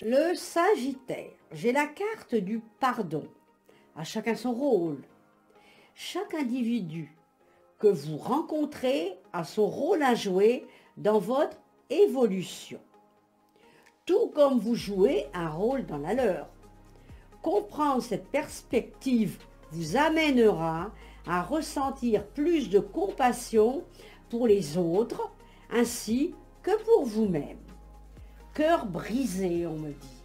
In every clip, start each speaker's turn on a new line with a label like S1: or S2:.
S1: Le Sagittaire, j'ai la carte du pardon. À chacun son rôle. Chaque individu que vous rencontrez a son rôle à jouer dans votre évolution. Tout comme vous jouez un rôle dans la leur. Comprendre cette perspective vous amènera à ressentir plus de compassion pour les autres ainsi que pour vous-même. Cœur brisé, on me dit.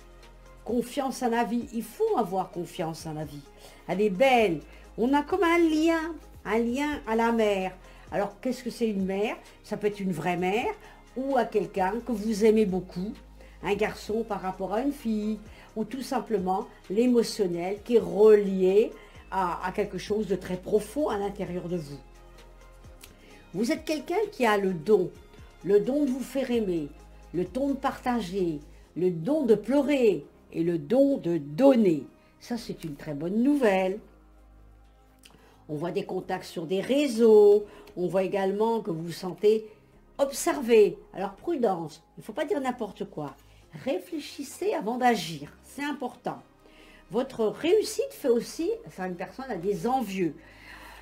S1: Confiance en la vie, il faut avoir confiance en la vie. Elle est belle, on a comme un lien à la mère. Alors qu'est-ce que c'est une mère? Ça peut être une vraie mère ou à quelqu'un que vous aimez beaucoup, un garçon par rapport à une fille, ou tout simplement l'émotionnel qui est relié à quelque chose de très profond à l'intérieur de vous. Vous êtes quelqu'un qui a le don de vous faire aimer, le don de partager, le don de pleurer et le don de donner. Ça, c'est une très bonne nouvelle. On voit des contacts sur des réseaux, on voit également que vous vous sentez observé. Alors prudence, il ne faut pas dire n'importe quoi. Réfléchissez avant d'agir, c'est important. Votre réussite fait aussi, enfin une personne a des envieux.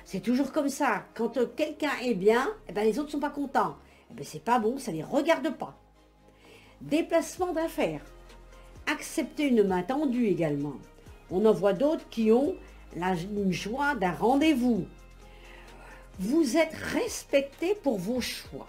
S1: C'est toujours comme ça, quand quelqu'un est bien, eh ben les autres ne sont pas contents. Eh ben c'est pas bon, ça ne les regarde pas. Déplacement d'affaires. Accepter une main tendue également. On en voit d'autres qui ont une joie d'un rendez-vous. Vous êtes respecté pour vos choix.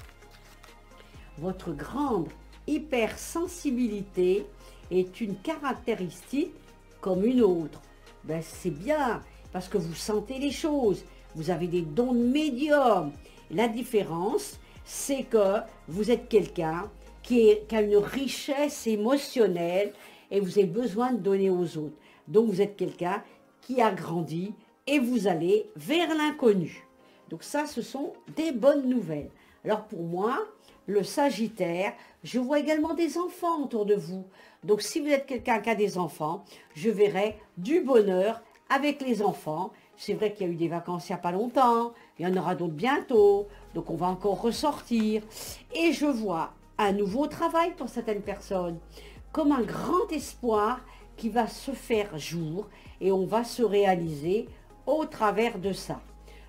S1: Votre grande hypersensibilité est une caractéristique comme une autre. Ben, c'est bien, parce que vous sentez les choses. Vous avez des dons de médium. La différence, c'est que vous êtes quelqu'un qui a une richesse émotionnelle et vous avez besoin de donner aux autres. Donc vous êtes quelqu'un qui a grandi et vous allez vers l'inconnu. Donc ça, ce sont des bonnes nouvelles. Alors pour moi, le Sagittaire, je vois également des enfants autour de vous. Donc si vous êtes quelqu'un qui a des enfants, je verrai du bonheur avec les enfants. C'est vrai qu'il y a eu des vacances il n'y a pas longtemps, il y en aura d'autres bientôt, donc on va encore ressortir. Et je vois un nouveau travail pour certaines personnes, comme un grand espoir qui va se faire jour et on va se réaliser au travers de ça.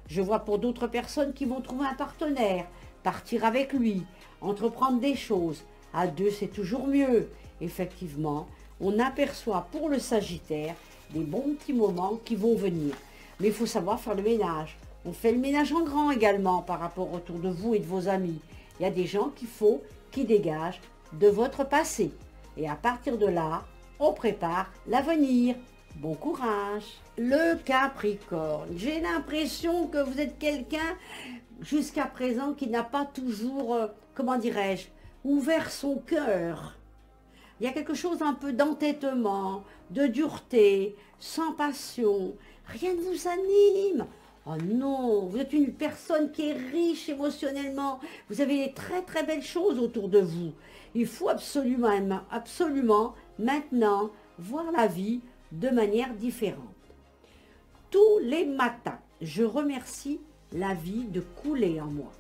S1: Je vois pour d'autres personnes qui vont trouver un partenaire, partir avec lui, entreprendre des choses. À deux, c'est toujours mieux. Effectivement, on aperçoit pour le Sagittaire des bons petits moments qui vont venir. Mais il faut savoir faire le ménage. On fait le ménage en grand également par rapport autour de vous et de vos amis. Il y a des gens qui dégagent de votre passé. Et à partir de là, on prépare l'avenir. Bon courage. Le Capricorne. J'ai l'impression que vous êtes quelqu'un jusqu'à présent qui n'a pas toujours, comment dirais-je, ouvert son cœur. Il y a quelque chose un peu d'entêtement, de dureté, sans passion. Rien ne vous anime. Oh non, vous êtes une personne qui est riche émotionnellement. Vous avez des très très belles choses autour de vous. Il faut absolument, absolument maintenant voir la vie de manière différente. Tous les matins, je remercie la vie de couler en moi.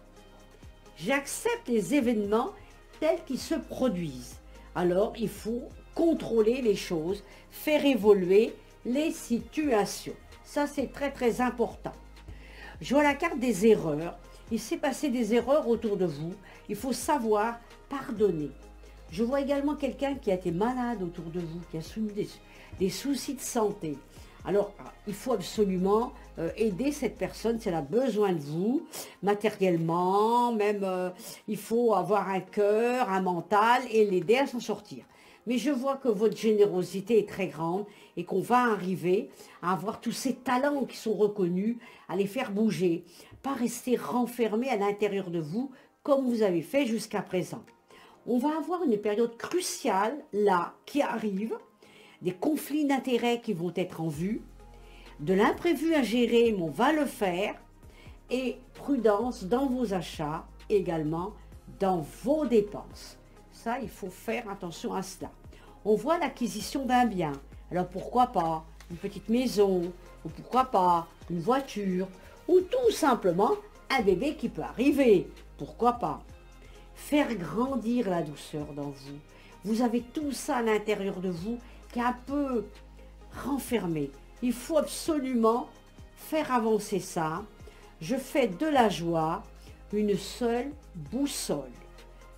S1: J'accepte les événements tels qu'ils se produisent. Alors, il faut contrôler les choses, faire évoluer les situations. Ça, c'est très, très important. Je vois la carte des erreurs. Il s'est passé des erreurs autour de vous. Il faut savoir pardonner. Je vois également quelqu'un qui a été malade autour de vous, qui a soumis des soucis de santé. Alors, il faut absolument aider cette personne si elle a besoin de vous, matériellement, même il faut avoir un cœur, un mental et l'aider à s'en sortir. Mais je vois que votre générosité est très grande et qu'on va arriver à avoir tous ces talents qui sont reconnus, à les faire bouger, pas rester renfermé à l'intérieur de vous comme vous avez fait jusqu'à présent. On va avoir une période cruciale là qui arrive, des conflits d'intérêts qui vont être en vue, de l'imprévu à gérer, mais on va le faire, et prudence dans vos achats, également dans vos dépenses. Ça, il faut faire attention à cela. On voit l'acquisition d'un bien. Alors pourquoi pas une petite maison, ou pourquoi pas une voiture, ou tout simplement un bébé qui peut arriver. Pourquoi pas? Faire grandir la douceur dans vous. Vous avez tout ça à l'intérieur de vous qui est un peu renfermé. Il faut absolument faire avancer ça. Je fais de la joie une seule boussole.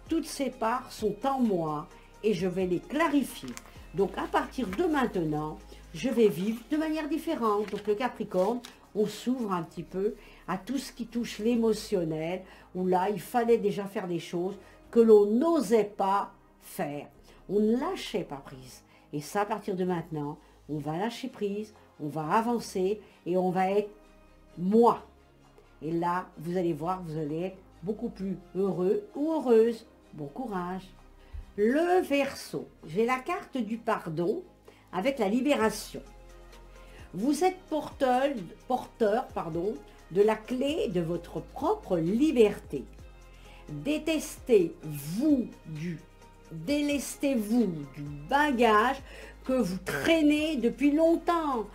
S1: Toutes ces parts sont en moi et je vais les clarifier. Donc à partir de maintenant, je vais vivre de manière différente. Donc le Capricorne, on s'ouvre un petit peu à tout ce qui touche l'émotionnel, où là, il fallait déjà faire des choses que l'on n'osait pas faire. On ne lâchait pas prise. Et ça, à partir de maintenant, on va lâcher prise, on va avancer et on va être moi. Et là, vous allez voir, vous allez être beaucoup plus heureux ou heureuse. Bon courage. Le Verseau, j'ai la carte du pardon avec la libération. Vous êtes porteur de la clé de votre propre liberté. Délestez-vous du bagage que vous traînez depuis longtemps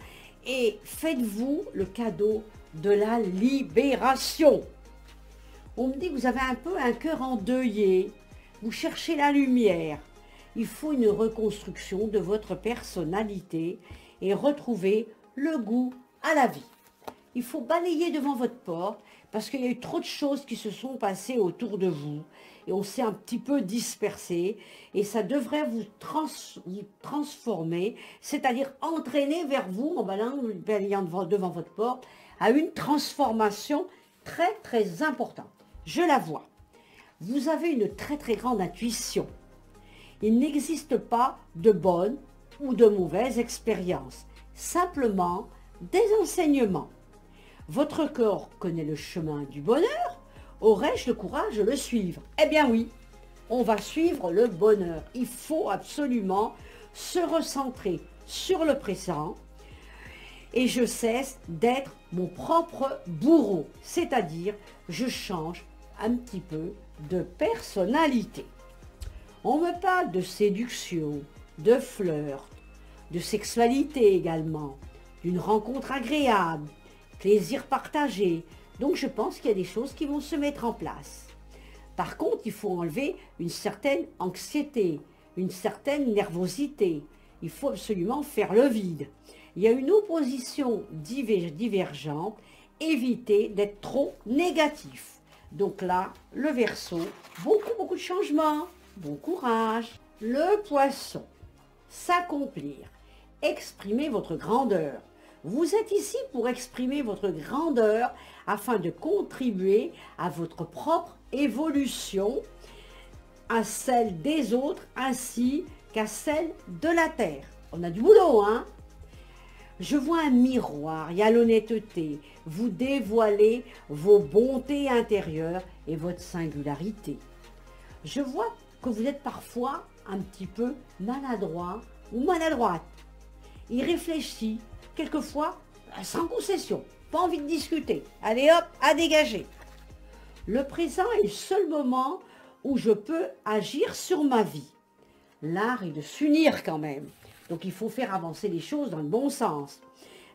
S1: et faites-vous le cadeau de la libération. On me dit que vous avez un peu un cœur endeuillé, vous cherchez la lumière. Il faut une reconstruction de votre personnalité et retrouver le goût à la vie. Il faut balayer devant votre porte parce qu'il y a eu trop de choses qui se sont passées autour de vous et on s'est un petit peu dispersé et ça devrait vous transformer, c'est-à-dire entraîner vers vous, en balayant devant votre porte, à une transformation très très importante. Je la vois. Vous avez une très très grande intuition. Il n'existe pas de bonnes ou de mauvaises expériences, simplement des enseignements. Votre corps connaît le chemin du bonheur, aurais-je le courage de le suivre? Eh bien oui, on va suivre le bonheur. Il faut absolument se recentrer sur le présent et je cesse d'être mon propre bourreau, c'est-à-dire je change un petit peu de personnalité. On me parle de séduction, de flirt, de sexualité également, d'une rencontre agréable, plaisir partagé. Donc je pense qu'il y a des choses qui vont se mettre en place. Par contre, il faut enlever une certaine anxiété, une certaine nervosité. Il faut absolument faire le vide. Il y a une opposition divergente. Évitez d'être trop négatif. Donc là, le Verseau, beaucoup de changements. Bon courage. Le Poisson, s'accomplir. Exprimez votre grandeur. Vous êtes ici pour exprimer votre grandeur afin de contribuer à votre propre évolution, à celle des autres ainsi qu'à celle de la terre. On a du boulot, hein? Je vois un miroir, il y a l'honnêteté. Vous dévoilez vos bontés intérieures et votre singularité. Je vois que vous êtes parfois un petit peu maladroit ou maladroite. Il réfléchit, quelquefois sans concession, pas envie de discuter. Allez hop, à dégager. Le présent est le seul moment où je peux agir sur ma vie. L'art est de s'unir quand même. Donc il faut faire avancer les choses dans le bon sens.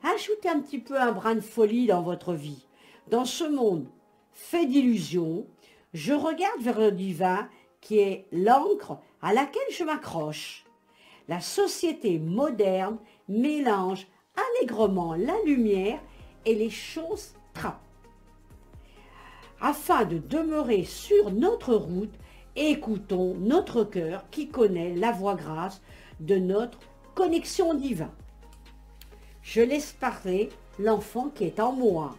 S1: Ajoutez un petit peu un brin de folie dans votre vie. Dans ce monde fait d'illusions, je regarde vers le divin qui est l'ancre à laquelle je m'accroche. La société moderne mélange allègrement la lumière et les choses trappes. Afin de demeurer sur notre route, écoutons notre cœur qui connaît la voix grasse de notre connexion divine. Je laisse parler l'enfant qui est en moi.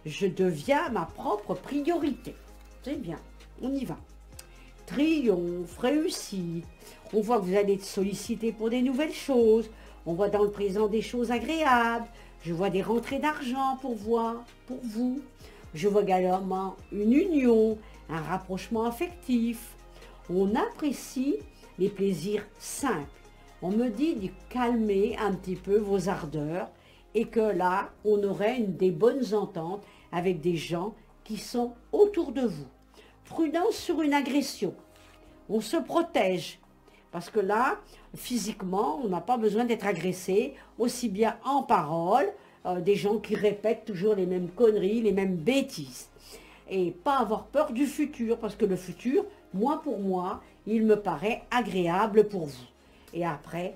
S1: Je deviens ma propre priorité. C'est bien, on y va. Triomphe, réussite. On voit que vous allez être sollicité pour des nouvelles choses. On voit dans le présent des choses agréables. Je vois des rentrées d'argent pour vous. Je vois également une union, un rapprochement affectif. On apprécie les plaisirs simples. On me dit de calmer un petit peu vos ardeurs et que là, on aurait des bonnes ententes avec des gens qui sont autour de vous. Prudence sur une agression. On se protège parce que là, physiquement, on n'a pas besoin d'être agressé, aussi bien en parole, des gens qui répètent toujours les mêmes conneries, les mêmes bêtises. Et pas avoir peur du futur, parce que le futur, moi pour moi, il me paraît agréable pour vous. Et après,